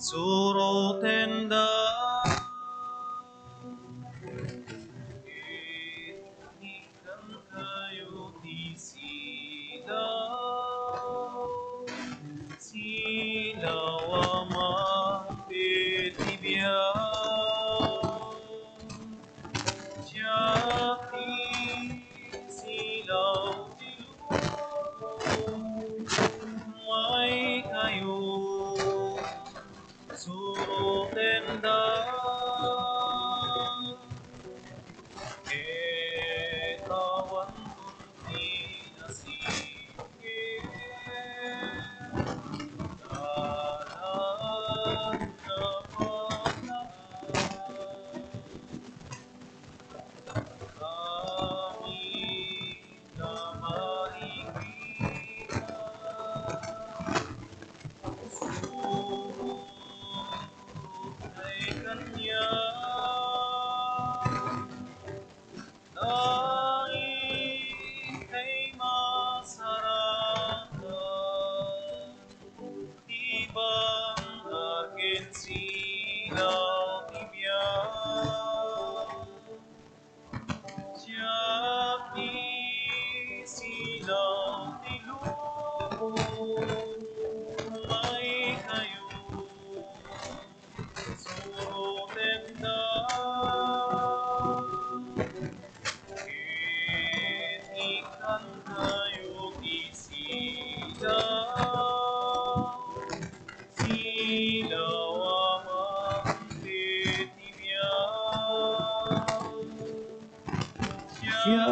surotenda ikan kayo di silaw petibiyang jati silaw may kayo surotenda kawan kunti nasike dalan na kami na maikita ay kanya langit ay masaratan ibang akin silaw tibiyang siyak di silaw tilupo may kayo surotenda ikan kayo silaw amang petibiyang siya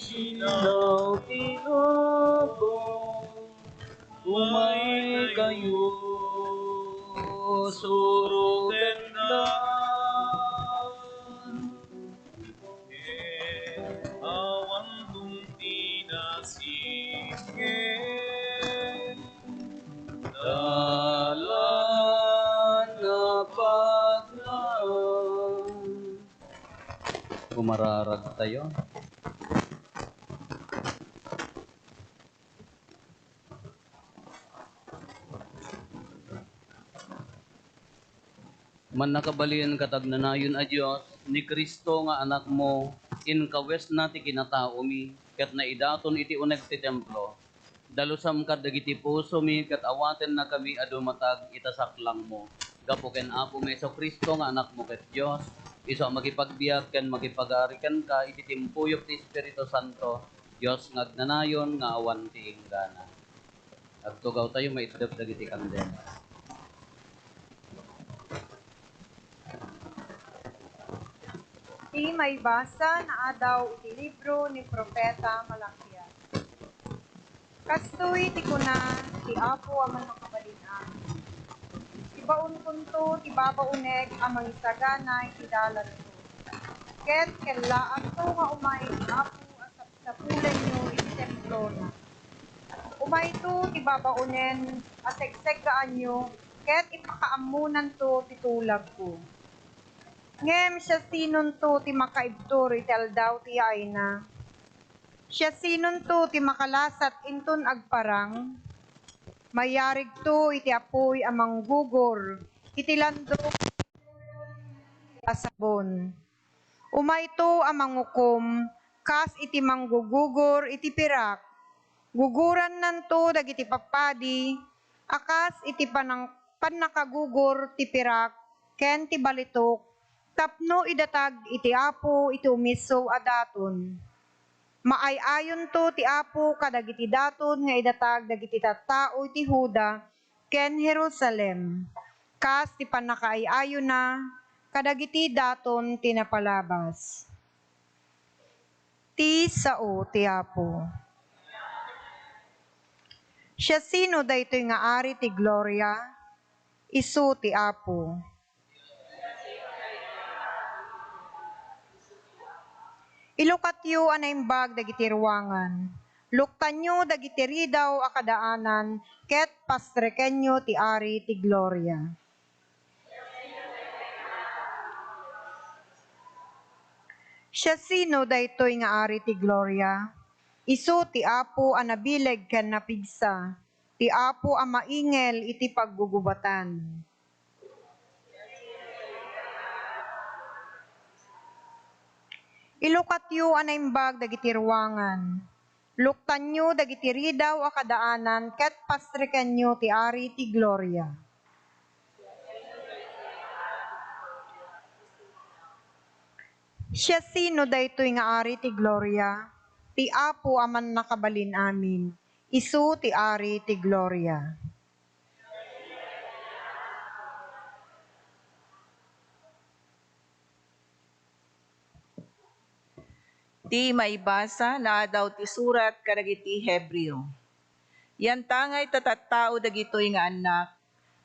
silaw tinubo umay kayo surotenda awan tumti na sige dalan na paglaan. Kumararag tayo. Man nakabalian katag nanayon a Dios ni Kristo nga anak mo in kawes nati kinatao mi ket naidaton iti uneg ti templo dalusam kad dagiti puso mi ket awaten na kami adu matag itasaklang mo gapo ken Apo Meso Kristo nga anak mo ket Dios iso makipagbiag ken makipagarikan ka iti timpuyok ti Espiritu Santo Dios ngagnanayon nga awan ti inggana. Agtugaw tayo maitdep dagiti kandela. Ti may basa na adaw iti libro ni Propeta Malakias. Kastoy ti kuna ti Apo aman makabalinan. Ibaon kunto ti babauneg amang isaganay ti dalan to. Ket kellaan to nga umay ti Apo asap sa pulen nyo iti templo na. Umay to ti babaunen asegseggaan nyo ket ipakaamunan to ti tulag ko. Ngem siya sinon to ti makaibtur iti aldaw ti ayna. Siya sinon to ti makalasat inton agparang. Mayarig to iti apoy amang gugor iti landok asabon. Umay to amang ukom kas iti manggugugor iti pirak. Guguran nanto dagiti papadi akas iti panakagugor ti pirak ken ti balitok tapno idatag iti Apo iti umiso a daton. Maay-ayon to ti Apo kadagiti daton nga idatag dagiti tattao iti Huda ken Jerusalem. Kas ti panakaay-ayon na kadagiti daton ti napalabas. Ti sao ti Apo. Siya sino daytoy nga ari ti Gloria? Isu ti Apo. Ilukatyo anaimbag dagiti ruangan. Luktanyo dagiti ridaw akadaanan ket pastrekenyo ti ari ti Gloria. Siya sino daytoy nga ari ti Gloria? Isu ti Apo anabileg ken napigsa. Ti Apo ang maingel iti paggugubatan. Ilukatyo anaimbag dagiti ruangan. Luktanyo dagiti ridaw a kadaanan ket pastrikenyo ti Ari ti Gloria. Siya sino daytoy nga Ari ti Gloria? Ti Apo aman nakabalin amin. Isu ti Ari ti Gloria. Ti maibasa na daw ti surat kadagiti Hebreo. Yan tangay tatattao dagitoy nga anak,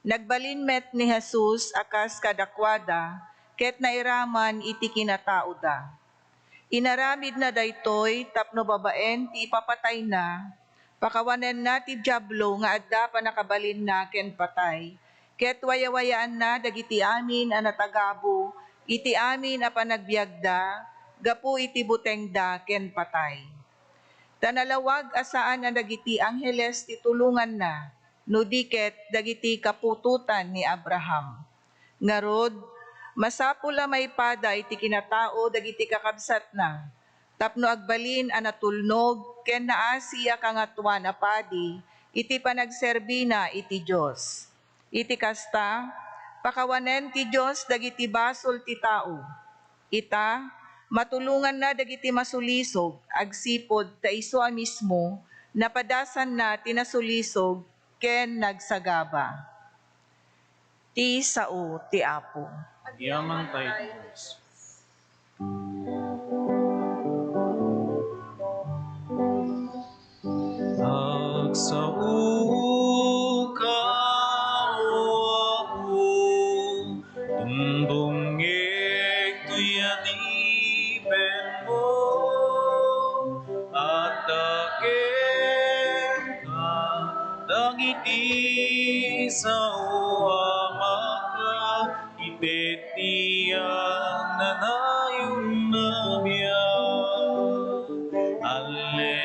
nagbalin met ni Jesus akas kadakwada, ket nairaman iti kinatao da. Inaramid na daytoy tapno babaen ti ipapatay na, pakawanen na ti Diablo nga adda pa nakabalin na ken patay, ket wayawayaan na dagiti amin a natagabo, iti amin a panagbiagda, gapu iti butengda ken patay. Tanalawag asaan ang dagiti angheles ti tulungan na, no diket dagiti kapututan ni Abraham. Ngarod, masapula may pada iti kinatao dagiti kakabsat na, tapno agbalin a natulnog ken naasiya kangatuan a padi, iti panagserbina iti Dios. Iti kasta, pakawanen ti Dios dagiti basol ti tao. Ita, matulungan na dagiti masulisog, agsipod ta iso a mismo, napadasan na tinasulisog, ken nagsagaba. Ti sao ti Apo. Yaman tayo Diyos. Agsao ka o ako, tundungeg tuyanipen mo, at daken ka, dagiti sa uama ka, ipetiyang nanayon na biyak. Alleluia,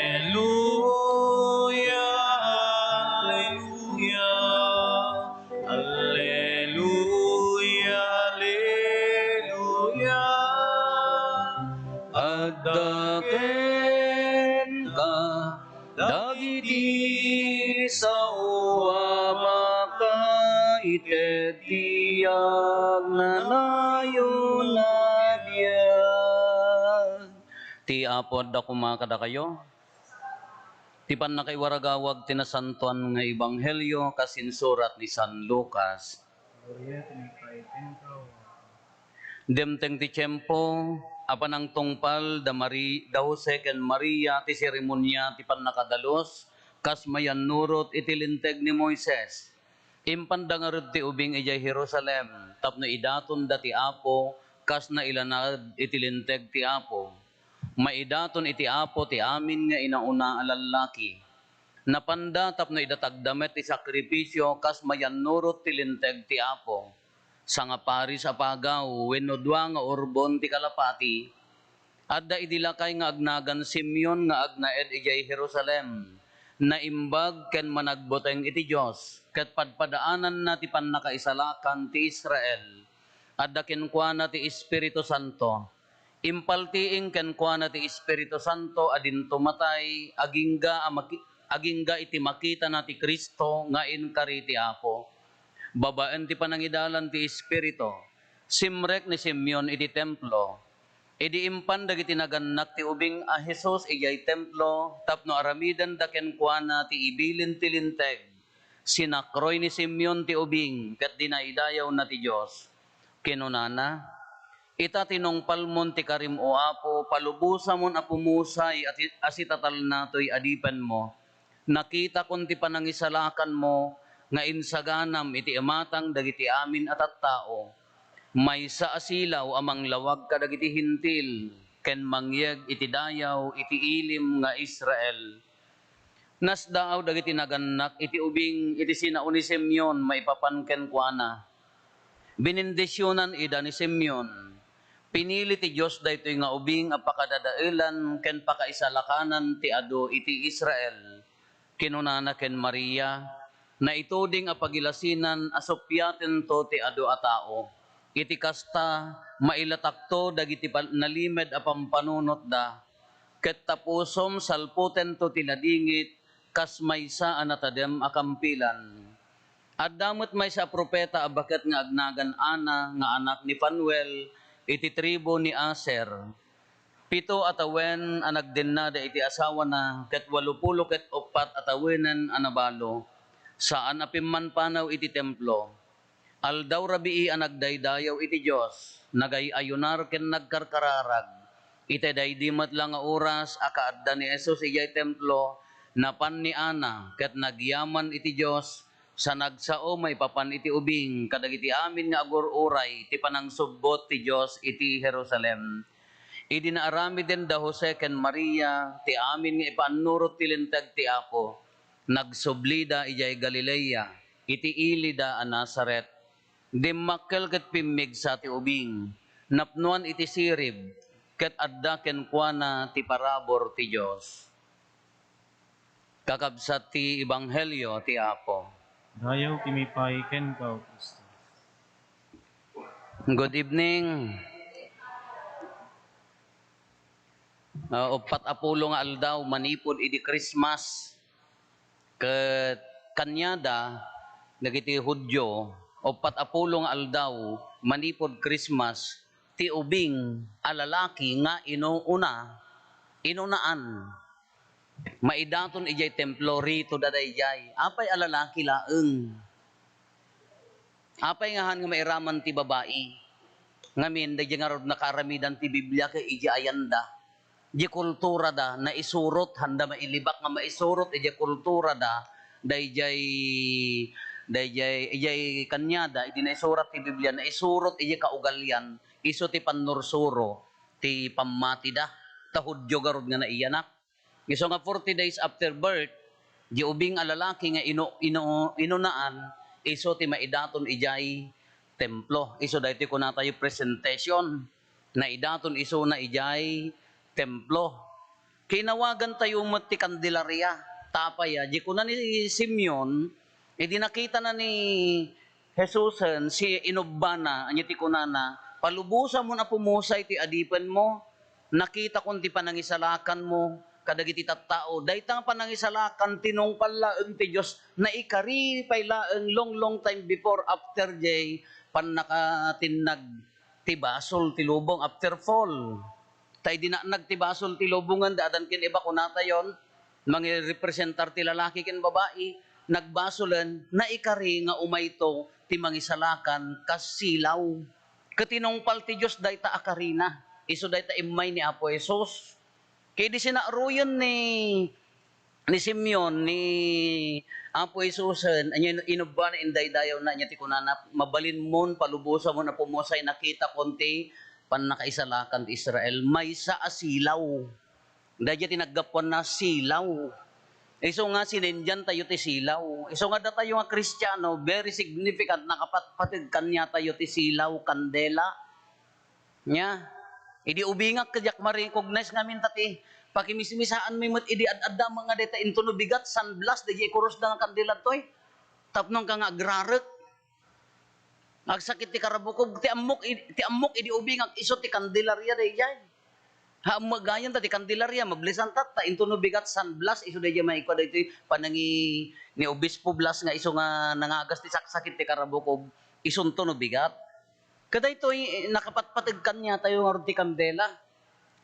alleluia, alleluia, alleluia. Addaken ka, dagiti sa uama ka, itetiyag nanayon na biyag. Ti apod da kumakada kayo, ti pan nakaiwaragawag tinasantuan nga ebanghelyo kasinsurat ni San Lucas. Demteng ti tiyempo, apan ang tungpal da Jose ken Maria ti seremonya ti pannakadalos, kas mayan nurot iti linteg ni Moises. Impandangarod ti ubing ijay Jerusalem, tapno idaton da ti Apo, kas na ilanad iti linteg ti Apo. Maidaton iti Apo ti amin nga inauna a lalaki. Napanda tapno idatagdamet ti sakripisyo kas mayan nurot ti linteg ti Apo. Sa nga pari sa pagaw, wenno dua nga urbon ti kalapati, adda idilakay nga agnagan Simeon nga agnaed ijay Jerusalem, na imbag ken managboteng iti Dios, ket padpadaanan na ti pannakaisalakan ti Israel, adda kenkuana ti Espiritu Santo. Impaltiing kenkuana ti Espiritu Santo adin tumatay agingga iti makita na ti Kristo nga inkari ti Apo. Babaen ti panangidalan ti Espiritu, simrek ni Simeon iti templo, idi impan dagiti nagannak ti ubing a Jesus ijay templo, tapno aramidan da kenkuana ti ibilin ti linteg. Sinakroy ni Simeon ti ubing, ket dinaidayaw na ti Dios. Kinunana, ita tinongpalmon ti karim o Apo, palubusamon a pumusay at asitatal natoy adipen mo. Nakita kon ti panangisalakan mo, nga insaganam iti amatang dagiti amin at tao. May sa asilaw amang lawag kadagiti hintil, ken mangyeg iti dayaw iti ilim nga Israel. Nasdaaw dagiti nagannak iti ubing iti sinao ni Simeon maipapanken kuana. Binindisyonan ida ni Simeon. Pinili ti Dios daytoy nga ubing a pakadadaelan ken pakaisalakanan ti adu iti Israel. kinunana ken Maria, na ituding a pagilasinan asopyaten to ti adu a tao. Iti kasta mailatakto dagiti nalimed a pampanunot da, ket tapusom salputen to tinadingit kas maysa anatadem akampilan. At damot may sa propeta abaket nga agnagan Ana nga anak ni Fanuel iti tribo ni Aser. 7 atawen anagdennada iti asawa na ket 80 ket 4 atawenan anabalo. Saan apimman panaw iti templo. Aldaw rabii anagdaydayaw iti Dios, nagayayunar ken nagkarkararag. Ite daydimat lang nga oras akaadda ni Jesus ijay templo, napan ni Ana ket nagyaman iti Dios sa nagsao may papan iti ubing kadagiti amin nga agur-uray ti panangsubbot ti Dios iti Jerusalem. Idi naarami din da Jose ken Maria ti amin nga ipaannurot ti lintag ti Apo. Nagsublida ijay Galilea iti ilida a Nazaret. Dimmakkel ket pimmig sa ti ubing. Napnuan iti sirib ket adda ken kuana ti parabor ti Dios. Kakabsat ti ebanghelyo ti Apo. Dayaw kimipay ken ka, O Kristo. Good evening. 4 nga aldaw manipod idi Christmas. Ket kanyada dagiti Hudyo 4 nga aldaw manipod Christmas ti ubing a lalaki nga inunaan. Maidaton ijay templo rito dadayjay. Apay a lalaki laeng. Apay nga han nga mairaman ti babae. Ngamin dayjay nga rod nakaramidan ti Biblia kay ijay ayanda. Di kultura da na isurot handa mailibak nga maisurot ijay kultura da ijay kanyada idi na isurat ti Biblia na isurot ijay kaugalyan iso ti pannursuro ti pammati da ta Hudyo garod nga naiyanak. Iso nga 40 days after birth di ubing a lalaki nga inunaan iso ti maidaton ijay templo. Iso daytoy kunatayo presentation na idaton iso na ijay templo. Kinawagan tayo met ti Candelaria. Tapaya, di ko na ni Simeon, di nakita na ni Jesusen, si Inobana, anya ti kunana, palubusan mo na pumusay ti adipen mo, nakita kung ti panangisalakan mo, kadagiti tattao, daytang panangisalakan, tinungpal laeng ti Diyos, na ikari pay laeng long time before, after jay, panakatinag ti basol, ti lubong, after fall. Tay dinanag ti basol ti lubungan daadan ken iba kunata yon mangirepresentar ti lalaki ken babae nagbasolen na ikari nga umayto ti mangisalakan kas silaw. Katinungpal ti Dios dayta akarina. Isu dayta immay ni Apo Jesus. Kay di sinaruyon ni Simeon ni Apo Jesus anya inubban indaydayaw na nya ti kunana mabalin mon palubusan mo na pumusay nakita konti pan nakaisalakan ti Israel, may sa asilaw. Dahil tinaggapuan na silaw. Iso nga sinendyan tayo ti silaw. Iso nga da tayo nga Kristiyano, very significant, nakapatid kanya tayo ti silaw, kandela. Nya, idi ubingak kadyak ma-recognize ngamin tati, pakimismisaan mo imot idi ad-adda mga deta intuno bigat, sunblast, dahil ikuros na nga kandela to'y. Tapnong ka nga agrarek. Agsakit ti karabukog ti amok idi ubing iso ti Candelaria dayjay. Ha magayon ta ti Candelaria mablisan ta intuno bigat sunblast iso dayjay maikwa daytoy panangi ni obispo blast nga iso nga nangagas ti sakit ti karabukog ison tuno bigat. Kadaytoy nakapatpateg kanya tayo nga ti kandela.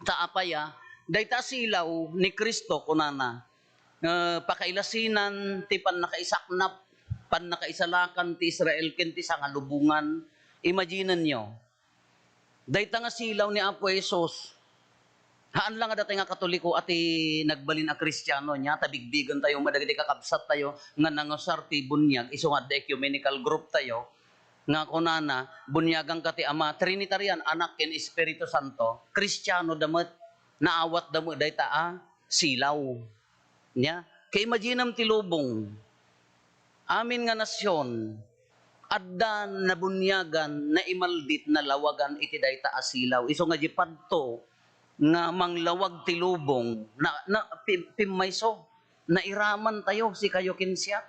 Ta apaya dayta silaw ni Kristo kunana. Pakailasinan ti pannakaisaknap pan nakaisalakan ti Israel ken ti sangalubungan. Imagine nyo. Dayta nga silaw ni Apo Jesus. Haan lang nga datay nga Katoliko at nagbalin a Kristiyano niya. Tabigbigan tayo, madagdi kakabsat tayo nga nangusar ti bunyag. Iso nga the ecumenical group tayo. Nga kunana, bunyagang kati Ama, Trinitarian, Anak ken Espiritu Santo. Kristiyano damet, naawat damet dayta silaw. Nya, kay imagine ti lubong. Amin nga nasyon, adda na bunyagan, na imaldit na lawagan iti dayta asilaw. Iso nga jipadto, nga manglawag ti lubong, na pimmayso. nairaman tayo si kayo kinsya.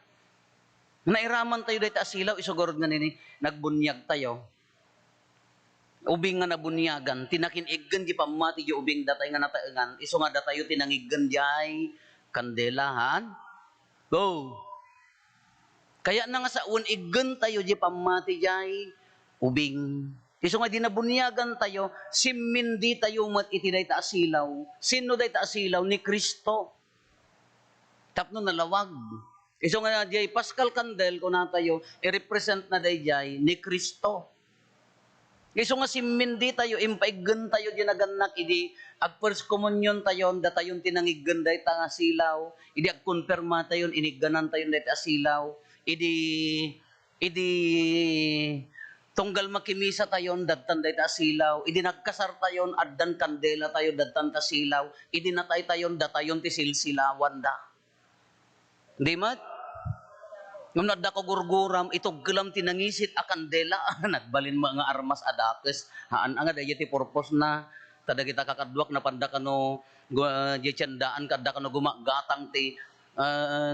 Nairaman tayo dahil asilaw, isugurod nga nini, nagbunyag tayo. Ubing nga nabunyagan, tinakinigan di pamati di ubing datay nga nataengan, iso nga datayo tinangigan di ay kandelahan. Go! Kaya na nga sa unigan tayo di pamati di ay ubing. Iso nga di nabunyagan tayo, simindi tayo mat iti day ta asilaw. Sino day ta asilaw? Ni Kristo. Tapno nalawag. Iso nga di ay Paschal Candle, kung na tayo, i-represent na day di ay ni Kristo. Iso nga simindi tayo, impaigan tayo di naganak, idi ag first communion tayo, datayon tinangigan day ta nga silaw, idi ag konfirma tayo, iniganan tayo day ta silaw, idi tunggal makimisa tayo, dadtan day ta silaw, idi nagkasar tayo, addan kandela tayo, dadtan ta silaw, idi natay tayo, datayon ti silsilawan da. Di mat? Ngam nadda ko gurguram, itog gelam tinangisit a kandela, nagbalin mga armas adakes, haan nga daya ti purpose na, tada kita kakadwak na panda kano, di tiyandaan kada kano gumagatang ti,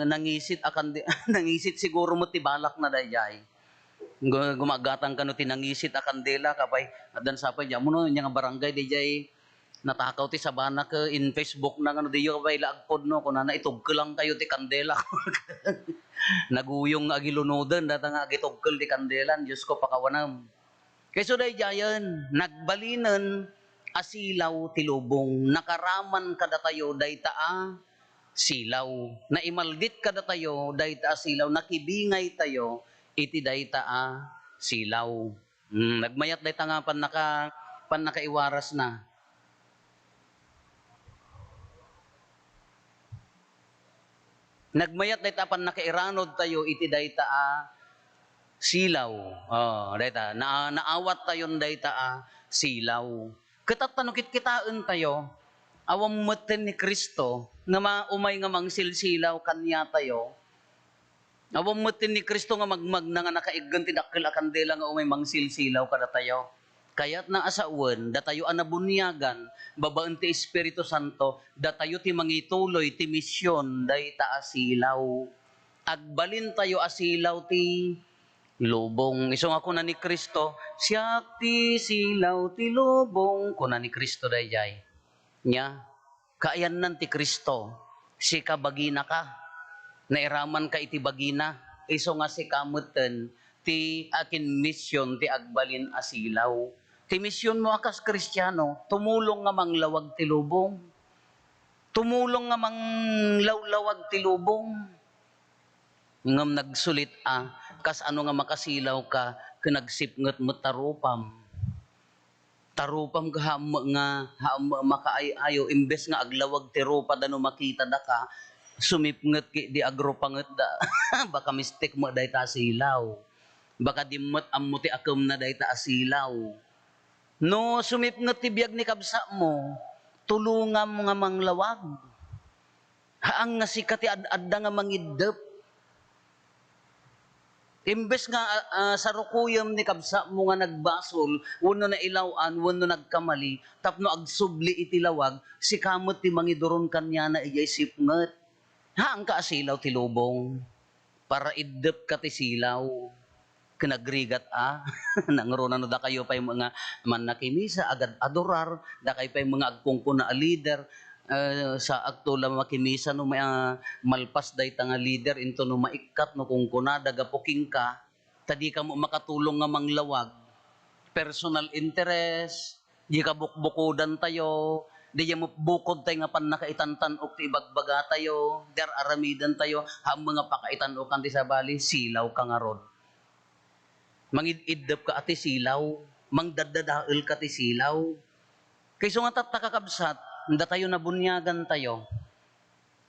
nangisit a kandela, nangisit siguro mo ti balak na dayay. Gumagatang kano tinangisit a kandela, kapay, adan sapay, dyan mo no, yung barangay dayay, natakaw ti sabana ka in Facebook na ano diyo bay laagpod no kuno na itugkel lang kayo ti kandela. Naguyong agilunodan data nga agitugkel ti kandelan Dios ko pakawanam. Kayso day jayan nagbalinan asilaw ti lubong nakaraman kada tayo day taa silaw na imaldit kada tayo day taa silaw nakibingay tayo iti day taa silaw. Nagmayat day ta nga pan nakaiwaras na. Nagmayat dayta pan nakairanod tayo iti dayta silaw. Oh, dayta naawat tayon dayta silaw. Katatanukit kitaan tayo awam meten ni Kristo nga maumay nga mangsilsilaw kanya tayo. Awam meten ni Kristo nga magmag na nga nakaiggan ti dakkel a kandela nga umay mangsilsilaw kada tayo. Kaya't na asawan, datayo anabunyagan, babaan ti Espiritu Santo, datayo ti mangituloy, ti misyon, day ta asilaw. Agbalin tayo asilaw ti lubong. Isong ako na ni Kristo, siya ti silaw ti lubong. Kuna ni Kristo day jay. Nya, kaayan nan ti Kristo, si kabagina ka. Nairaman ka iti bagina. Iso nga si kamutan, ti akin misyon ti agbalin asilaw. Ti misyon mo akas Kristiyano, tumulong nga manglawag ti lubong. Tumulong nga manglawlawag ti lubong. Ngam nagsulit kas ano nga makasilaw ka, kinagsipnget mo tarupam. Tarupam ka nga makaayayo, imbes nga aglawag ti rupa dano makita da ka, sumipnget ki di agropanget da. Baka mistik mo day ta silaw. Baka dimot ammo ti akem na day ta asilaw. No sumipnget ti biag ni kabsa mo, tulungam nga manglawag. Haang nga sikat ti adda nga mangidep. Imbes nga sa rukuyam ni kabsa mo nga nagbasol, wano na ilawan, wano nagkamali, tapno agsubli iti lawag, si kamot ti mangiduron kanya na iyay sipnget. Haang ka asilaw ti lubong, para idep ka ti silaw. Kinagrigat nangruna no da kayo pa'y mga man nakimisa agad adorar da kayo pa'y mga agkungko na leader sa agtula makimisa no may malpas day nga leader into no maikat no kungko na dagapuking ka tadi ka mo makatulong nga manglawag personal interest di ka bukbukodan tayo di mo bukod tayo nga pan nakaitantan og ti ibagbaga tayo der aramidan tayo ha mga pakaitan og kanti sa bali silaw ka nga rod. Mangididap ka ati silaw, mangdadadael ka ti silaw. Kayso nga tatakakabsat, datayo nabunyagan tayo.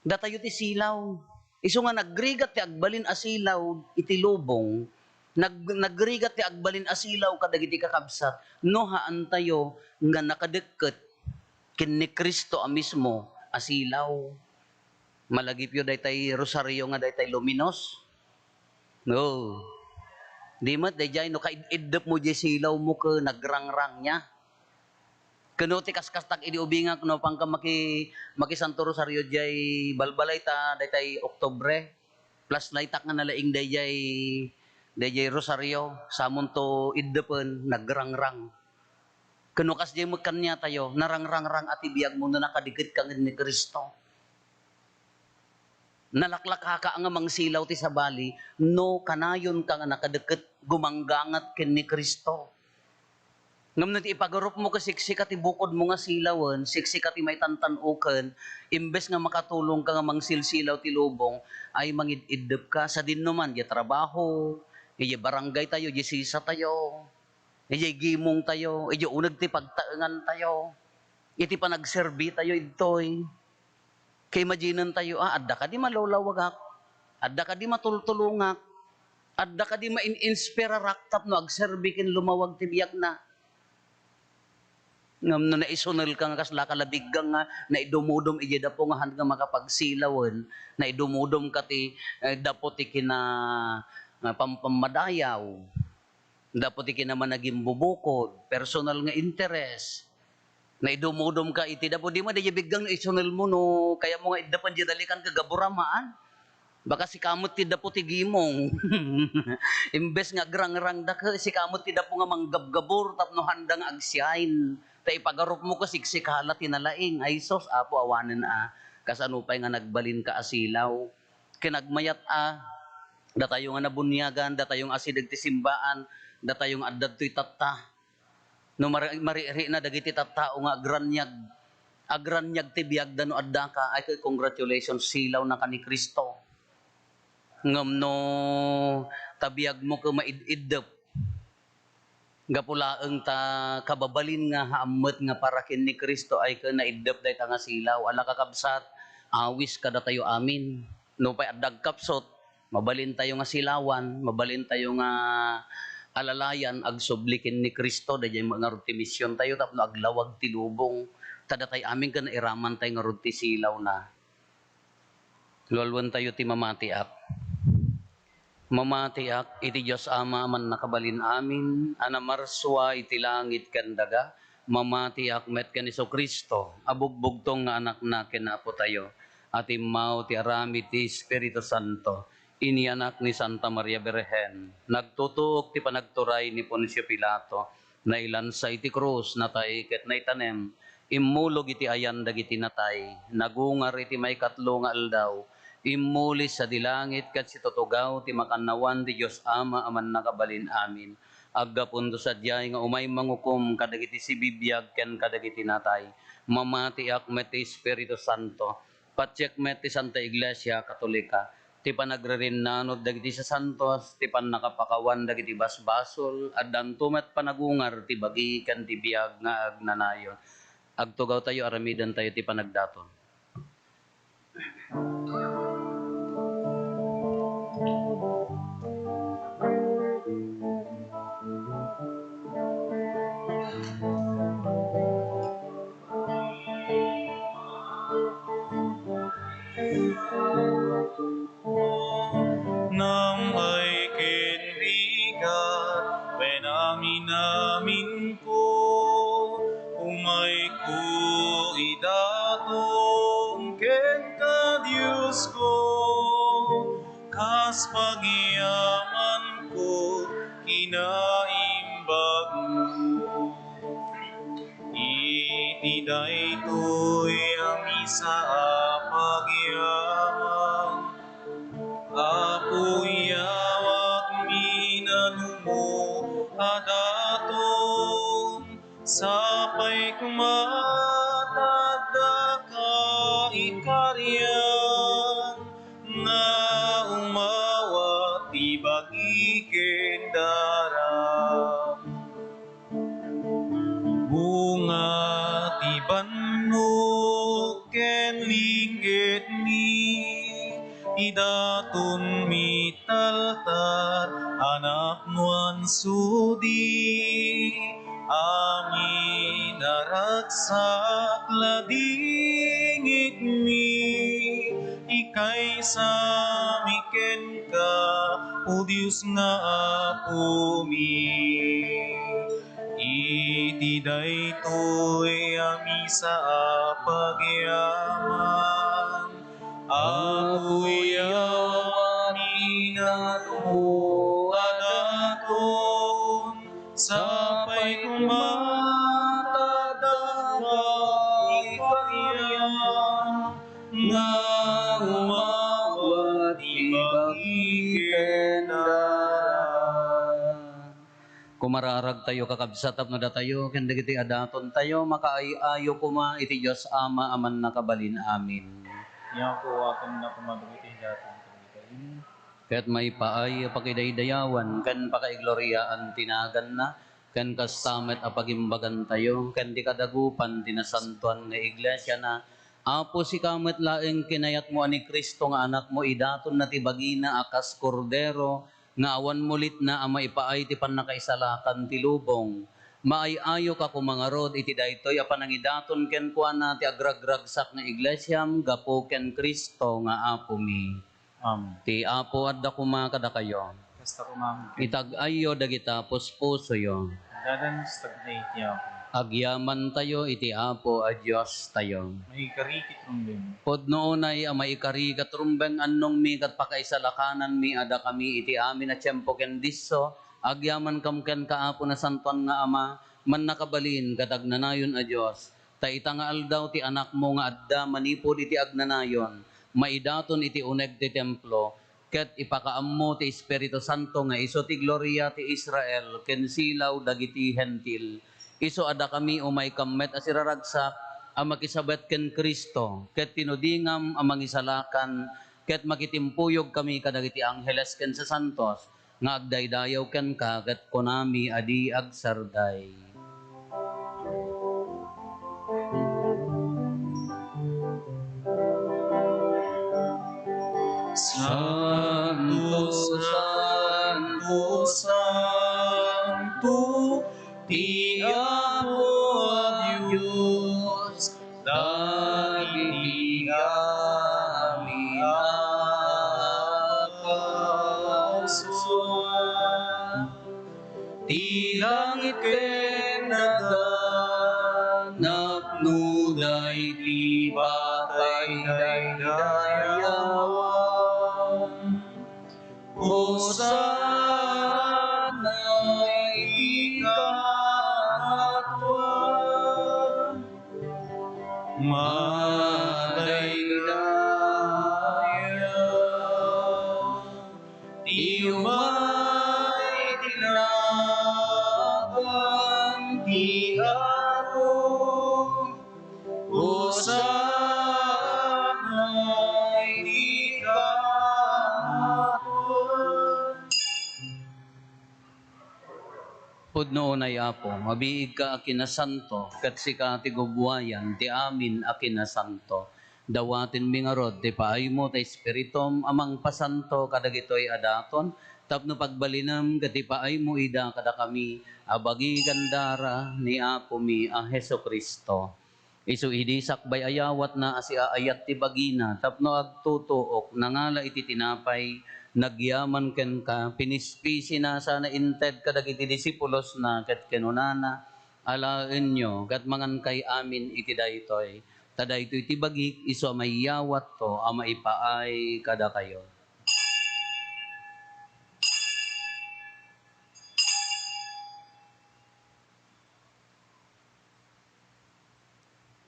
Datayo ti silaw. Iso nga nagrigat ti agbalin asilaw iti lubong, nagrigat ti agbalin asilaw kadagiti kakabsat, no haan tayo nga nakadeket ken ni Kristo mismo asilaw. Malagipyo daytay rosaryo nga daytay luminos. No. Di mat dayjay no kaididep mo di silaw mo ka nagrangrang nya. Kano ti kaskastak idi ubingak no pangka maki Santo Rosario jay balbalay ta daytay Oktubre plus laytak nga nalaing dayjay Rosario samon to iddepen nagrangrang. Kano kas jay magkanya tayo narangrang-rang at ibiyag mo na nakadikit kang ni Kristo. Nalaklak ka nga mangsilaw ti sa bali no kanayon ka nga nakadeket gumanggangat ken ni Kristo. Ngam na ti ipagarup mo ka siksik at ibukod mo nga silawan, siksik at may tantanukan, imbes nga makatulong ka nga mangsilsilaw ti lubong, ay mangididep ka sa din naman, ya trabaho, ya barangay tayo, ya sisa tayo, ya gimong tayo, ya unag ti pagtaengan tayo, iti panagserbi tayo itoy. Kay imaginan tayo, adda ka di malulawagak, adda ka di matultulungak, adda ka di ma-inspira raktap no agserbi kin lumawag ti biyak na. Ngam no naisunal ka nga kasla kalabiggang nga na idumudom ije dapo nga hanggang makapagsilawan na idumudom ka ti dapo ti kina pampamadayaw dapo ti kina managing bubukod personal nga interest na idumudom ka iti dapo di mo di biggang na isunal mo no kaya mo nga idapan di dalikan ka gaburamaan baka si kamot ti dapo ti gimong imbes nga grang-rang da ka si kamot ti dapo nga manggabgabor tapno handang agsiyain ta ipagarup mo ka siksikala tinalaing ay sos apo awanen kasano pay nga nagbalin ka asilaw kinagmayat datayo nga nabunyagan datayo nga asidag ti simbaan datayo nga addad to'y tatta no mariri na dagiti tattao nga agranyag ti biag dano adda ka ay congratulations silaw na ka ni Kristo ngam no tabiyag mo ka maididep gapulaeng ta kababalin nga haammet nga parakin ni Kristo ay ka naidep day ta nga silaw ala kakabsat awis kada tayo amin no pay addag kapsot mabalin tayo nga silawan mabalin tayo nga alalayan agsublikin ni Kristo dayjay nga ti misyon tayo tapno aglawag ti lubong tada tay amin ka nairaman tayo nga rod ti silaw na lulwan tayo ti mamatiak. Mamatiak iti Diyos Ama man nakabalin amin, anamarswa iti langit kandaga, mamatiak met kan Iso Kristo, abugbugtong nga anak na kinapo tayo, at imaw ti arami ti Espiritu Santo, inianak ni Santa Maria Birhen, nagtutuok ti panagturay ni Poncio Pilato, na ilansa iti krus, natay ket na itanem, imulog iti ayan dagiti natay, nagungar iti may katlo nga aldaw, imulis sa dilangit kat si tutugaw ti makanawan ti Diyos Ama aman nakabalin amin. Aggapundo sa diyay nga umay mangukum kadagiti si bibiyag ken kadagiti natay. Mamatiak met ti Espiritu Santo. Patsek met ti Santa Iglesia Katolika. Ti panagrerinnanod dagiti sa santos, ti panakapakawan dagiti basbasol, addanto met panagungar ti bagi ken ti biyag nga agnanayon. Agtugaw tayo aramidan tayo ti panagdaton. Nang ay kinbigat, namin ko, umay ko idatong ken ka Diyos ko, kas pagyaman ko, kinaimbag mo. Iti daytoy ang isa pagyaman, Apo yawak minanumo adaton sapay kumatagda ka ikaryan nga umawa ti bagiken daram bunga ti banno ken linggit ni idatun mitaltat anak nuan sudi amin naragsak ladingit mi ikay samiken ka o Diyos nga apo mi iti daytoy amisa pagyaman. Ako'y yawanin at adaton, sapay kumatadagay karyan, nga umawat ibagin Kumararag tayo kakabsatap na datayo, kanda kiti adaton tayo, makaayo kuma iti Diyos Ama aman nakabalin amin. Yan po akin na kumagamitin datin kami. Kaya't may paay pakidaydayawan, kan pakaigloriaan tinagan na, kan kastamet apagimbagan tayo, kan di kadagupan tinasantuan na iglesia na, Apo si kamet laeng kinayat mo ani Kristo nga anak mo idaton na tibagina akas kordero, nga awan mulit na ama ipaay ti panakaisalakan ti lubong. Maayayo ka kumangarod iti daytoy apanangidaton ken kuana ti agragragsak nga iglesyam gapo ken Kristo nga Apo mi. Ti Apo adda kuma kada kayo. Basta kumamit. Itag-ayo dagita puspuso yo. Dadan stagnate niya ako. Agyaman tayo iti Apo a Dios tayo. May karikit ng din. Pod noonay amay ikarigat rumbeng annong mi kat pakaisalakanan mi ada kami iti amin a tiyempo ken disso. Agyaman kam ken kaapo na santuan nga ama man nakabalin kat agnanayon a Dios. Ta itanga aldaw ti anak mo nga adda manipod iti agnanayon. Maidaton iti uneg ti templo. Ket ipakaammo ti Espiritu Santo nga iso ti gloria ti Israel ken silaw dagiti hentil. Iso ada kami umay kammet asiraragsak ang makisabet ken Kristo, ket tinudingam ang mangisalakan, ket makitimpuyog kami kadagiti angheles ken sa santos, nga agdaydayaw ken ka, ket konami adi agsarday. Santo, Santo, Santo, ti Apo a Diyos, dagiti amin akasuan. Ti langit ken daga, napnuday ti patay daydayawan. Hosanna ikatwa, madaydayaw, ti umay tinagan ti Apo. Hosanna ikatwa. Pod noon ay Apo, mabiig ka akinasanto, ket sika ti gubwayan, ti amin akinasanto. Dawatin mi nga rod, ti paay mo, ti Espiritom, amang pasanto, kadagitoy adaton, tapno pagbalinam, ket ti paay mo ida kada kami, abagi gandara ni Apo mi, a Heso Kristo. Isu idisak bay ayawat na asi aayat ti bagina, tapno agtutuok, nangala iti tinapay, nagyaman ken ka, pinispisi na sana inted kadagiti disipulos na ket kenunana, alaen nyo, kat mangan kay amin iti daytoy. Tadaytoy ti bagik, iso mayawat to, ama ipaay kada kayo.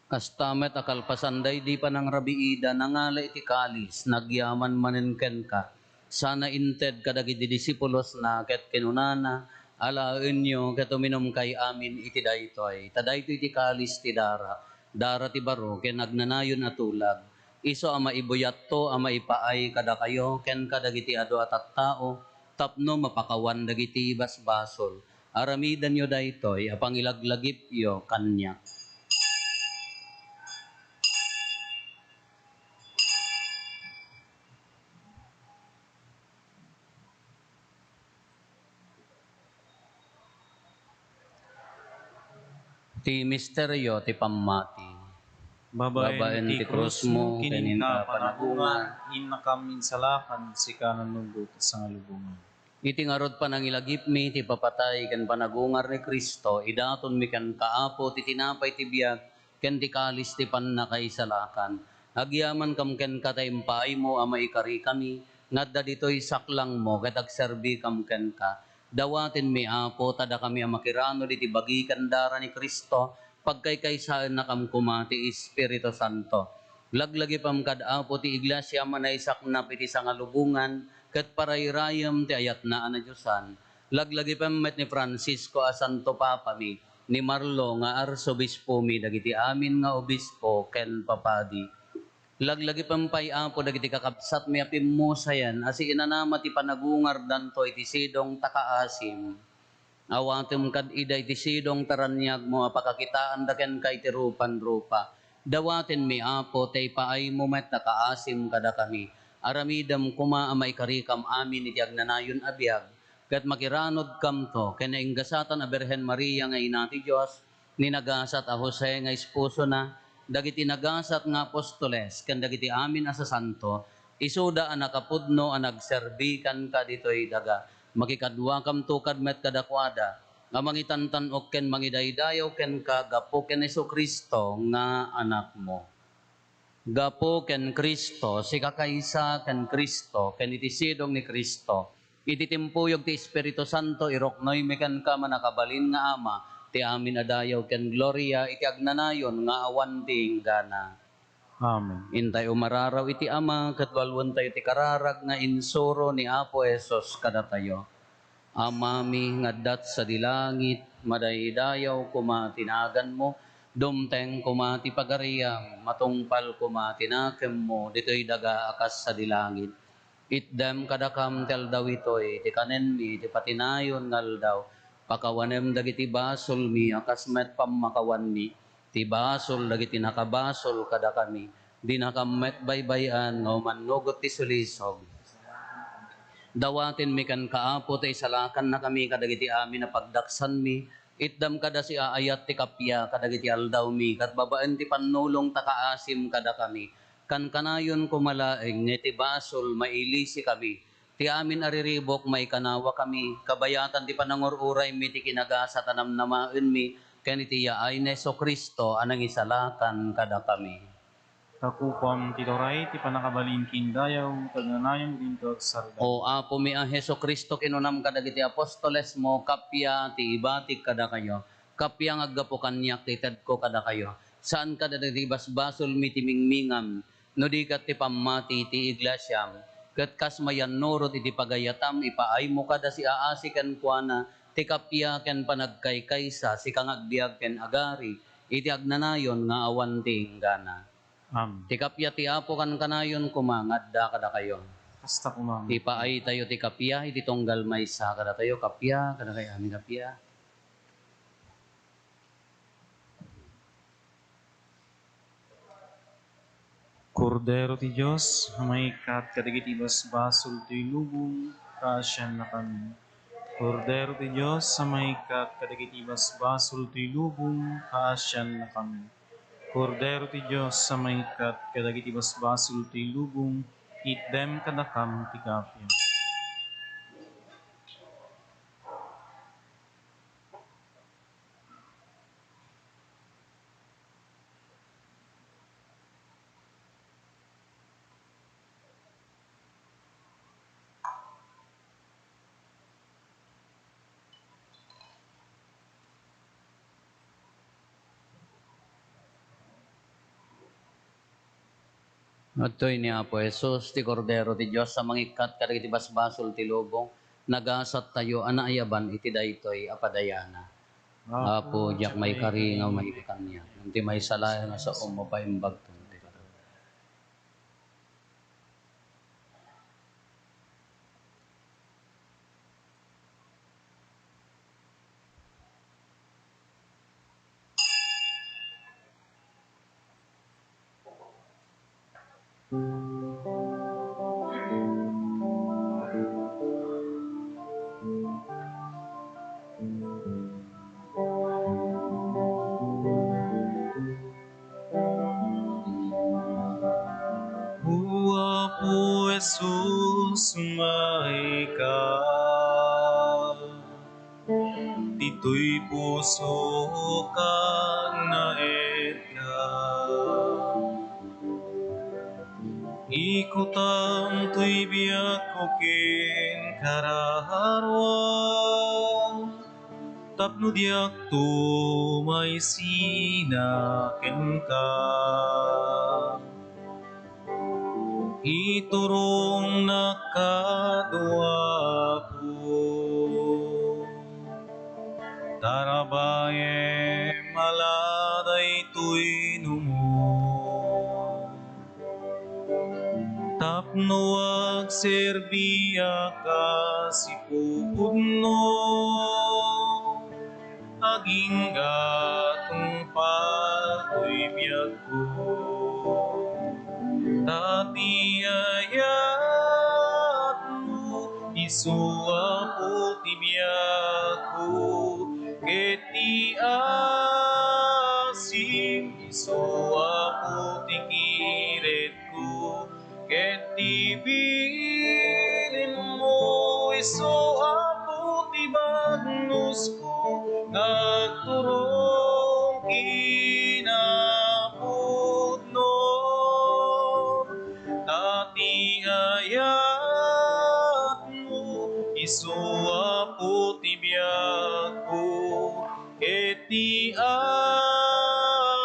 Kastamet akalpasanday di pa ng rabiida, nangala iti kalis, nagyaman manenken ka. Sana inted kadagiti disipulos na ket kenunana, alaen nyo ket uminom kay amin iti daytoy. Tadaytoy iti kalis ti dara, dara ti baro ken nagnanayon atulag. Iso ama ibuyat to, ama ipaay kada kayo, ken kadagiti adu at tao, tapno mapakawan dagiti basbasol. Aramidan nyo daytoy, apang ilaglagip yo kanya. Ti misteryo ti pammati. Babaen ti krus mo, kinin ka panagungan. panagungan, inakam insalakan, si kanan numbot sa ngalubungan. Iti ngarod pa nang ilagip mi, ti papatay, ken panagungar ni Kristo, idaton mi kan kaapo, ti tinapay ti biag, ken ti kalis ti pannakaisalakan. Agyaman kam ken kataimpaay mo, ama ikari kami, ngadda ditoy saklang mo, ket agserbi kam ken ka. Dawatin mi apo, tada kami amakirano, diti bagi kandara ni Kristo, pagkaykaysaan na kam kumati, Espiritu Santo. Laglagi pam kad apo ti iglesia manaysak na piti sangalubungan, ket parayrayam ti ayat na ana Diyosan. Laglagi pammet ni Francisco a Santo Papa mi, ni Marlo nga arsobispo mi, dagiti amin nga obispo ken papadi. Laglagi pampay apo dagiti kakabsat mi apimmusayan, asi inanama ti panagungar danto iti sidong takaasim. Awatem kad ida iti sidong taranyag mo apakakitaan daken kay ti rupan-rupa. Dawaten mi apo tay paay mo met nakaasim kada kami. Aramidam kuma amay karikam amin iti agnanayon a biag. Ket makiranod kam to ken nainggasatan a Birhen Maria nga ina ti Dios, ninagasat a Jose nga esposo na, dagiti nagasat nga apostoles ken dagiti amin a sasanto, isuda a nakapudno a nagserbi kan kaditoy daga. Makikadwa kam tukad met kadakwada, nga mangitantan ok ken mangidaydayaw ken kagapo ken Kristo nga anak mo. Gapo ken Kristo, si kakaysa ken Kristo, ken iti sidong ni Kristo, iti timpuyog ti Espiritu Santo, iroknoy mi ken ka manakabalin nga ama, ti amin adayaw ken gloria, iti agnanayon nga awan ti inggana. Amen. Intay umararaw iti ama, katwalwan tayo ti kararag nga insuro ni Apo Esos kada tayo. Amami ngaddat sa dilangit, madaydayaw kumatinagan mo, dumteng kumati pagariyam, matungpal kumatinakem mo, dito'y daga akas sa dilangit. Itdem kadakam tel daw ito'y, ti kanen mi, ti patinayon ngal daw, pakawanem dagiti basol mi, akas met pamakawan mi, ti basol dagiti nakabasol kada kami, di nakamet baybayan, no manugot ti sulisog. Dawatin mi kan kaapo tay salakan na kami kadagiti amin na pagdaksan mi, itdam kada si aayat ti kapya kadagiti aldaw mi, kat babaan ti panulong takaasim kada kami, kan kanayon kumalaeng ti basol mailisi kami, ti amin ariribok may kanawa kami, kabayatan ti panangururay mi ti kinagasa tanamnamaen mi, ken iti yaay na Kristo anang isalakan kada kami. Takupam titoray, ti panakabalin kindayaw, tagnanayon dinto sarda. O apo mi ang Heso Kristo kinunam kadagiti apostoles mo, kapya ti ibatik kada kayo, kapya nga aggapo kanyak ti ted ko kada kayo. Saan kada dagiti basbasol mi ti mingmingam, no di kat ti pamati ti iglesyam, ket kas mayan norot iti pagayatam, ipaay mo kada si aasi ken kuana, ti kapya ken panagkaykaysa, si kangagbiag ken agari, iti agnanayon nga awan ti inggana. Amen. Ti kapya ti apo kan kanayon kumangadda kada kayo. Kasta kumam. Ipaay tayo ti kapya, iti tonggal maysa kada tayo kapya, kada kay amin kapya. Kordero ti Diyos, may kat kadagiti basbasol ti lubong, kasyan na kami. Kordero ti Diyos, may kat kadagiti basbasol ti lubong, kasyan na kami. Kordero ti Diyos, may kat kadagiti basbasol ti lubong, itdem kadakam ti kapya. Adtoy ni Apo Jesus, ti Kordero ti Diyos, sa mangikat kadagiti basbasol ti lubong, nagasat tayo anaayaban iti daytoy apadayana. Apo, diyak may karingaw may kanya. Iti may salaya nga sa umo pa imbag to. O Apo Jesus, may kat to'y puso kang naedya. Ikutam to'y biyak ko kin karaharwa, tapno diyak to may sinakin ka. Iturong nakadua po, tarabaye maladay to'y numo. Tapno wag serbiya ka si pupudno, aging gatong pato'y biyag ko. Tati ayat mo, isuwa po tibiyag ko. Keti asim, isuwa po tikiret ko. Keti bilin mo, isuwa po tibagnos ko. Nagturong kinapudno, tati ayat mo, isuwa po tibiyag ko. Eti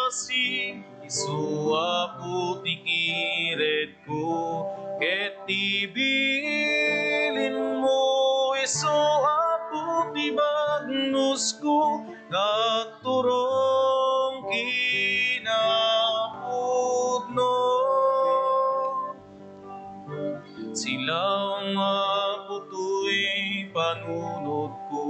asim, isuwa po tikiret ko. Keti bilin mo, isuwa po tibagnos ko. Nagturong kinapudno, silaw nga puto'y panunod ko.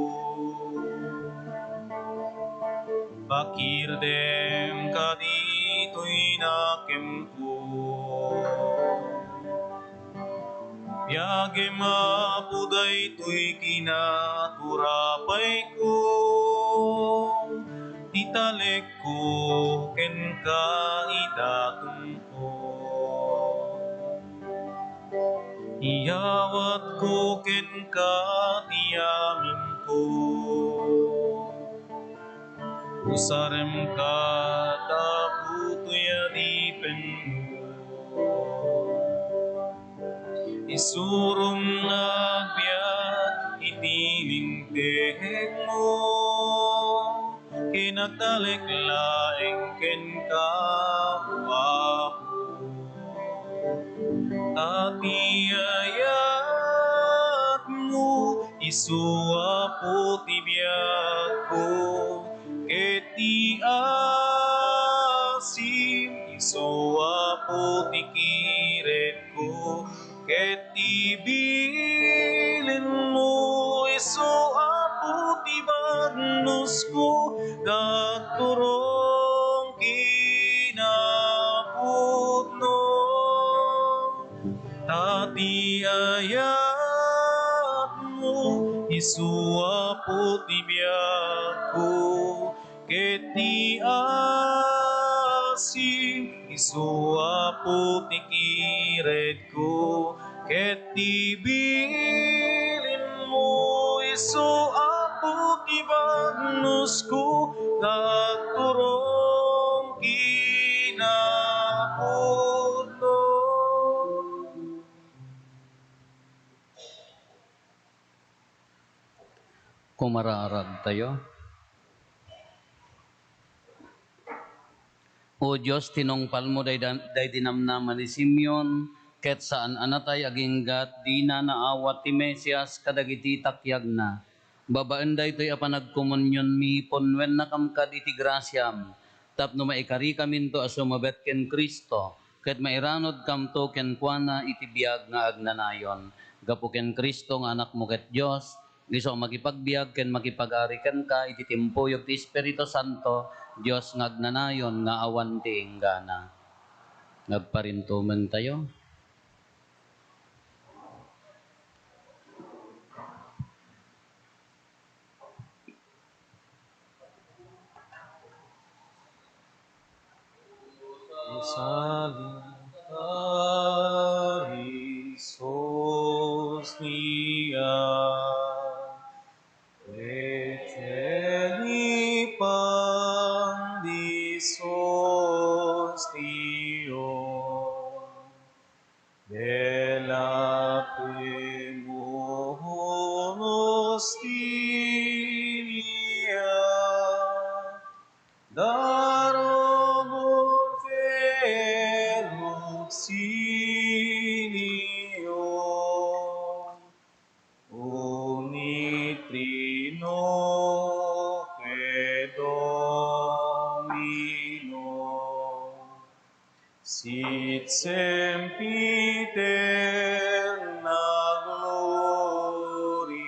Pakirdem ka dito'y nakempo, biyage mapuday to'y kinaturapay ko. Italek ko ken ka idatumpo, iyawat ko ken ka tiyamin ko. Usarem ka taputo'y adipen mo, isurum nagbiag itilinteg mo. Kinagtalek laeng ken ka wapo, tati ayat mo, isuwa po tibiyag ko. Keti asim, isuwa po tikiret ko. Keti bilin mo, isuwa po tibagnos ko. Nagturong kinapudno, tati ayat mo, isuwa po tibiyag ko. Keti asim, isuwa po tikiret ko. Keti bilin mo, isuwa po tibagnos ko. Nagturong kinapudno. Kumararag tayo. O Diyos, tinongpal mo day dinamnaman ni Simeon, ket saan anatay aginggat, di na naawat ti Mesias kadagiti takyag na. Babaan day to'y apanagkomunyon mi, ponwen na kamkad iti grasyam, tapno maikari kamin to asumabet ken Kristo, ket mairanod kam to ken kuana iti biag nga agnanayon. Gapu ken Kristo nga anak mo ket Diyos, iso makipagbiag ken makipagari ken ka iti timpuyog ti Espiritu Santo, Diyos nga agnanayon nga awan ti inggana. Nagparintumen tayo. Salutaris nia, et auxilio. Unitrino que Domino, sit sempiterna gloria,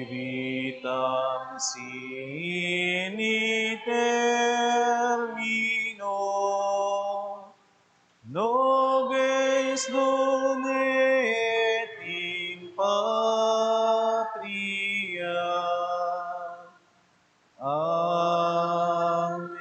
vitam sine termino, nobis donet in patria. Amen.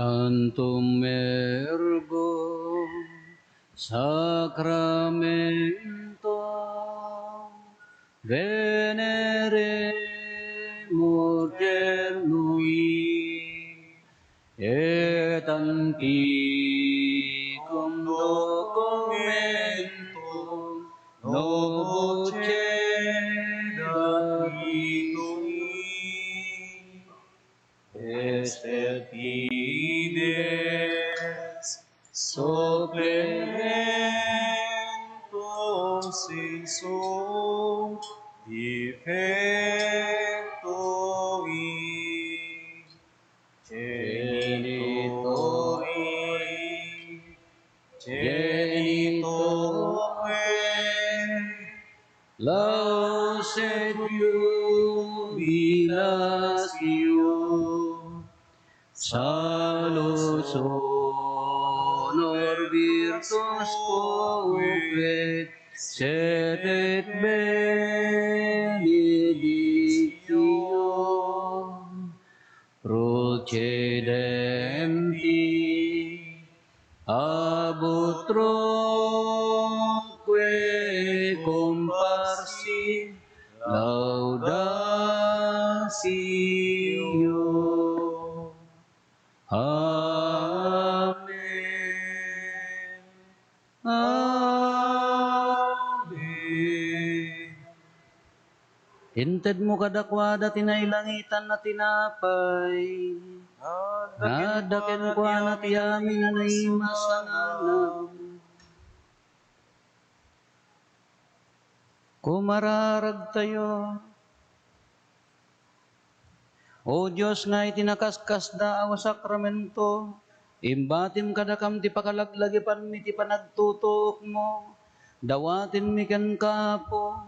Tantum ergo sacramento veneremur Genui et antiquum documentum novo cedat Este fides supplementum sensum defectui genitoque laus et jubilatio salus honor virtus quoque sed et benedictio procedenti ab utroque comparsi laudatio. Amen. Amen. Hinted mo kadakwada tinailangitan na tinapay. Nadaken kwa na ti amin na naimasananam. Kumararag tayo. O Diyos nga itinakaskas da awa sakramento, imbatim kadakam ti pakalaglagipan mi ti panagtutuok mo, dawatin mi ken kapo,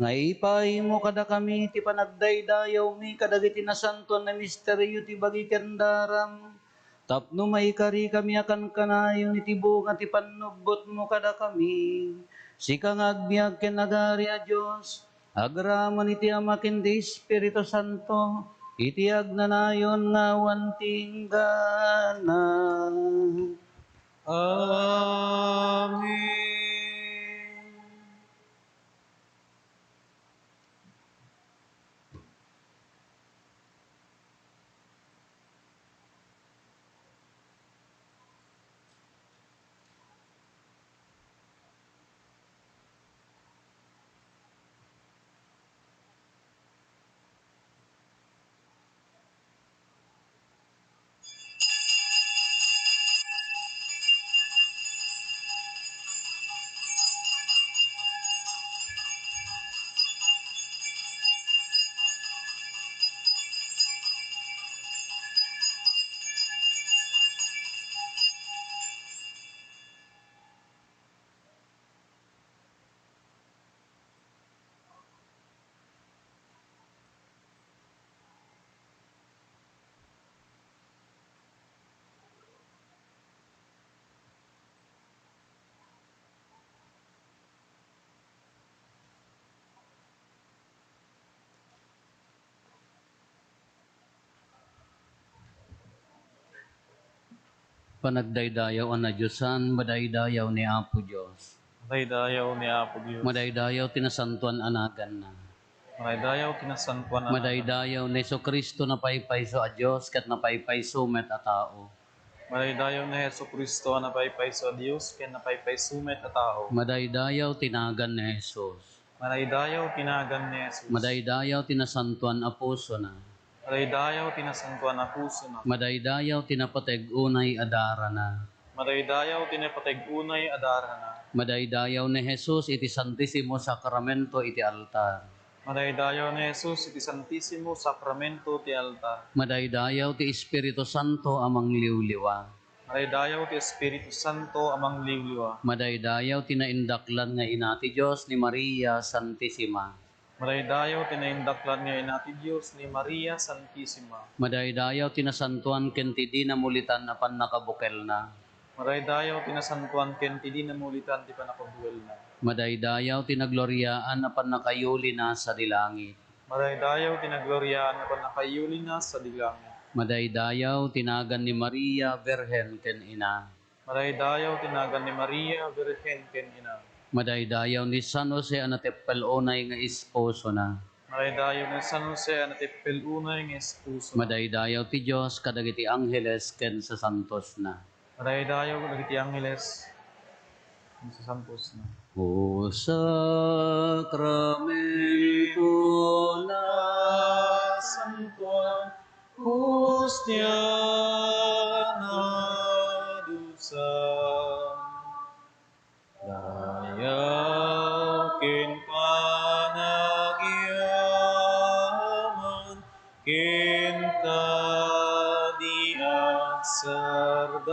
nga ipay mo kada kami ti panagdaydayaw mi kadagiti nasantuan na misteryo ti bagi ken daram, tapno maikari kami akan kanayon iti bunga ti panubbot mo kada kami, sika nga agbiag ken agari a Diyos, agraman iti Ama ken ti Espiritu Santo, iti agnanayon nga wantinggana. Amen. Panagdaydayaw na Diyosan, madaydayaw ni Apo Diyos. Madaydayaw ni Apo Diyos. Madaydayaw tinasantuan anagan na. Madaydayaw kinasantuan na Madaydayaw ni Kristo na paypayso a Diyos kat na paypayso met a tao. Madaydayaw ni Heso Kristo na paypayso a Dios ken napaypaysumet a tao. Madaydayaw tinagan ni Jesus. Madaydayaw tinagan ni Jesus. Madaydayaw tinasantuan a puso na. Madaydayaw tinasantuan a puso na. Madaydayaw tinapateg-unay adara na. Madaydayaw tinapateg-unay adara na. Madaydayaw ni Jesus iti Santissimo Sacramento iti altar. Madaydayaw ni Jesus iti Santissimo Sacramento ti altar. Madaydayaw ti Espiritu Santo amang liwliwa. Madaydayaw ti Espiritu Santo amang liwliwa. Madaydayaw tinaindaklan nga inati Diyos ni Maria Santissima. Madaydayaw tinaindaklan nga inati Diyos ni Maria Santissima. Madaydayaw tinasantuan ken ti di namulitan apan nakabukel na. Madaydayaw tinasantuan ken ti di namulitan ti panakabuel na. Madaydayaw tinagloryaan apan nakayuli na sa dilangit. Madaydayaw tinagloryaan apan nakayuli na sa dilangit. Madaydayaw tinagan ni Maria, Berhen ken ina. Madaydayaw tinagan ni Maria, Virgen ken ina. Madaydayaw ni San Jose anatepal onay nga esposo na. Madaydayaw ni San Jose anatipil unay ng espuso. Madaydayaw ti Diyos kadagiti angheles ken sa santos na. Madaydayaw dagiti angheles sa santos na. O sakramento na Santuan Hostia na dusan Dayaw ken panagyaman ken kadiak sarday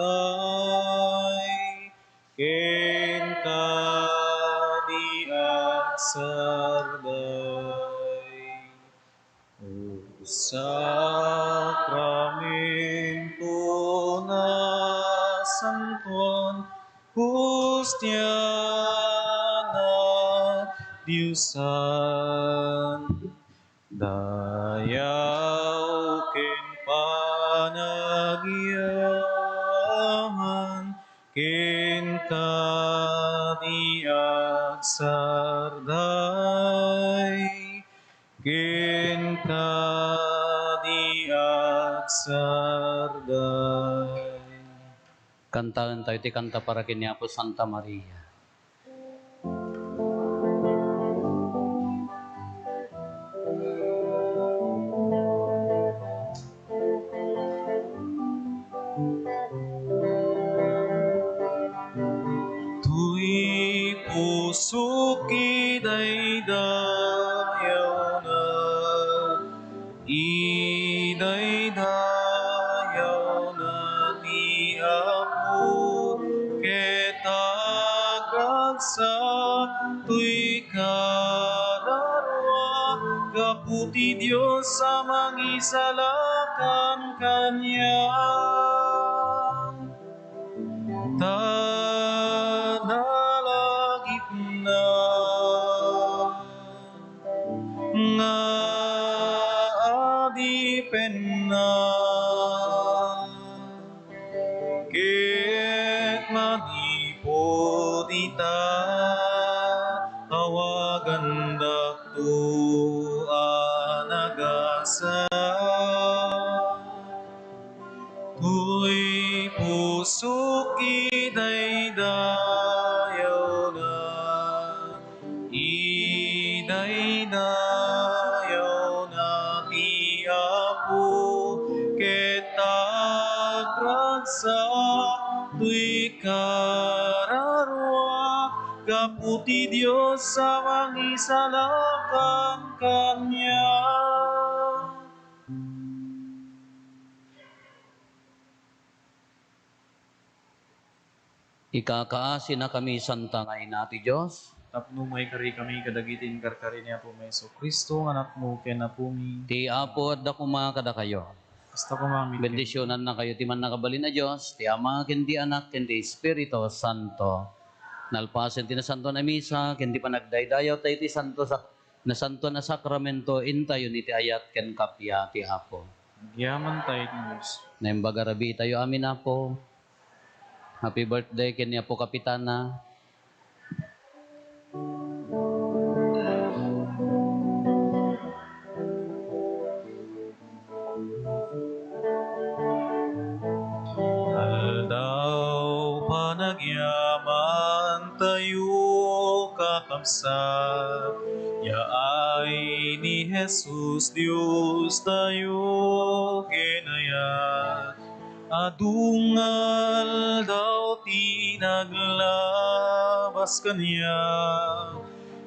ken kadiak sarday O sakramento na santuan hostia na Diyosan dayaw ken panagyaman ken kadiak sarday ken kadiak sarday. kantahan tayo ti kanta para kiniapo Santa Maria. Tuy puso idaydayaw na, idaydayaw na ti Apo, ket agragsak tuy kararwa, gapu ti Diyos sa mangisalakan Kanyang. Tanalagip na nga adipen na ket manipod ita tawagan dakto anagasa tuy pusok idaydayaw na, idaydayaw na ti Apo, ket agragsak tuy kararwa, gapu ti Diyos sa mangisalakan Kanya. Ikakaasi na kami Santa nga ina ti Diyos. Tapno may kari kami kadagitin karkari niya po may Kristo anak mo ken na pumi. Ti Apo at dakuma kada kayo. Basta kumamit ken. Bendisyonan na kayo ti man nakabalin na Diyos, ti Ama, ken ti Anak, ken ti Espiritu Santo. Nalpasen ti na Santo na Misa, ken ti panagdaydayaw tayo ti Santo na Santo na Sakramento, intayo ni ti ayat ken kapya ti Apo. Giyaman tayo ti Diyos. Nembagarabi tayo amin Apo. Happy birthday ken ni Apo Kapitana. Aldaw panagyaman tayo kakabsat, yaay ni Jesus Dios tayo kinayat. Adungal daw ti naglabas kanya,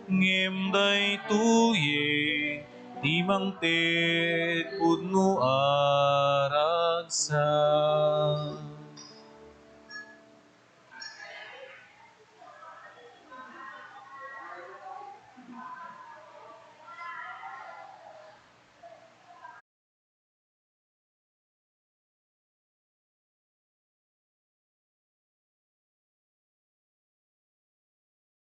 ngimday tuye ti mangted pudno aragsa.